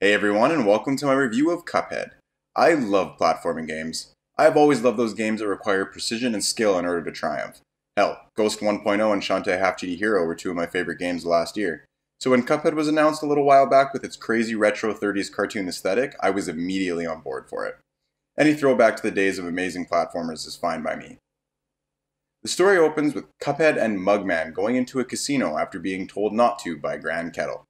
Hey everyone, and welcome to my review of Cuphead. I love platforming games. I have always loved those games that require precision and skill in order to triumph. Hell, Ghost 1.0 and Shantae Half GD Hero were two of my favorite games last year. So when Cuphead was announced a little while back with its crazy retro 30s cartoon aesthetic, I was immediately on board for it. Any throwback to the days of amazing platformers is fine by me. The story opens with Cuphead and Mugman going into a casino after being told not to by Grand Kettle.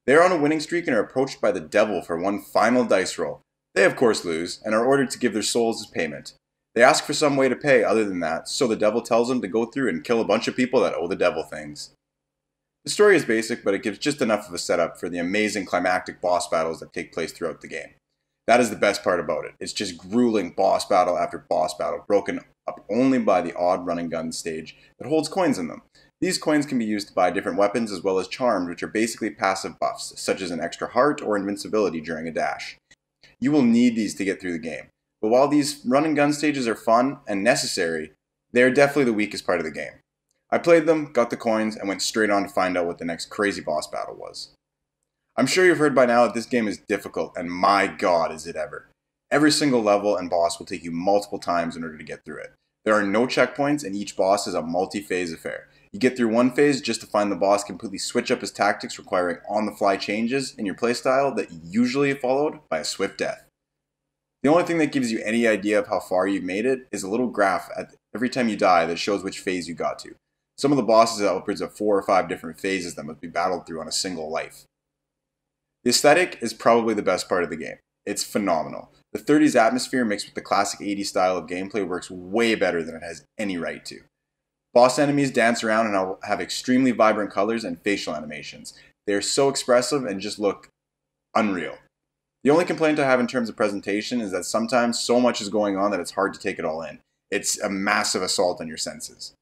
They are on a winning streak and are approached by the devil for one final dice roll. They of course lose, and are ordered to give their souls as payment. They ask for some way to pay other than that, so the devil tells them to go through and kill a bunch of people that owe the devil things. The story is basic, but it gives just enough of a setup for the amazing climactic boss battles that take place throughout the game. That is the best part about it. It's just grueling boss battle after boss battle, broken up only by the odd run and gun stage that holds coins in them. These coins can be used to buy different weapons as well as charms, which are basically passive buffs, such as an extra heart or invincibility during a dash. You will need these to get through the game, but while these run and gun stages are fun and necessary, they are definitely the weakest part of the game. I played them, got the coins, and went straight on to find out what the next crazy boss battle was. I'm sure you've heard by now that this game is difficult, and my god is it ever. Every single level and boss will take you multiple times in order to get through it. There are no checkpoints, and each boss is a multi-phase affair. You get through one phase just to find the boss completely switch up his tactics, requiring on-the-fly changes in your playstyle that usually followed by a swift death. The only thing that gives you any idea of how far you've made it is a little graph at every time you die that shows which phase you got to. Some of the bosses have upwards of 4 or 5 different phases that must be battled through on a single life. The aesthetic is probably the best part of the game. It's phenomenal. The 30s atmosphere mixed with the classic 80s style of gameplay works way better than it has any right to. Boss enemies dance around and have extremely vibrant colors and facial animations. They are so expressive and just look unreal. The only complaint I have in terms of presentation is that sometimes so much is going on that it's hard to take it all in. It's a massive assault on your senses.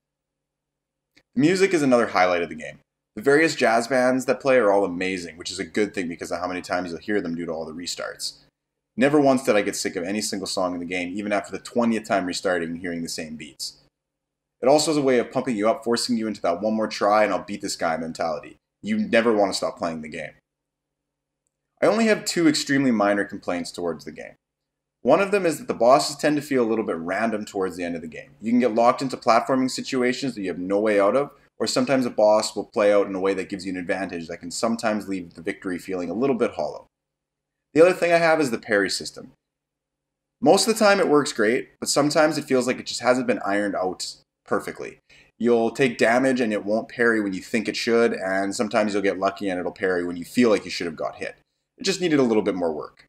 The music is another highlight of the game. The various jazz bands that play are all amazing, which is a good thing because of how many times you'll hear them due to all the restarts. Never once did I get sick of any single song in the game, even after the 20th time restarting and hearing the same beats. It also has a way of pumping you up, forcing you into that one more try and I'll beat this guy mentality. You never want to stop playing the game. I only have 2 extremely minor complaints towards the game. One of them is that the bosses tend to feel a little bit random towards the end of the game. You can get locked into platforming situations that you have no way out of, or sometimes a boss will play out in a way that gives you an advantage that can sometimes leave the victory feeling a little bit hollow. The other thing I have is the parry system. Most of the time it works great, but sometimes it feels like it just hasn't been ironed out perfectly. You'll take damage and it won't parry when you think it should, and sometimes you'll get lucky and it'll parry when you feel like you should have got hit. It just needed a little bit more work.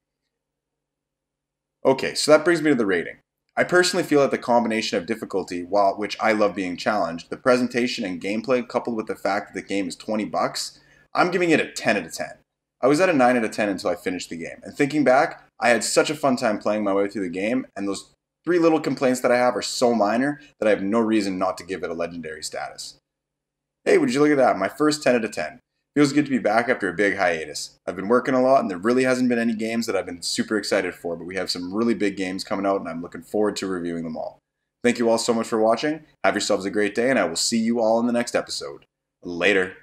Okay, so that brings me to the rating. I personally feel that the combination of difficulty, which I love being challenged, the presentation and gameplay coupled with the fact that the game is $20, I'm giving it a 10 out of 10. I was at a 9 out of 10 until I finished the game, and thinking back, I had such a fun time playing my way through the game, and those 3 little complaints that I have are so minor that I have no reason not to give it a legendary status. Hey, would you look at that? My first 10 out of 10. Feels good to be back after a big hiatus. I've been working a lot and there really hasn't been any games that I've been super excited for, but we have some really big games coming out and I'm looking forward to reviewing them all. Thank you all so much for watching. Have yourselves a great day and I will see you all in the next episode. Later.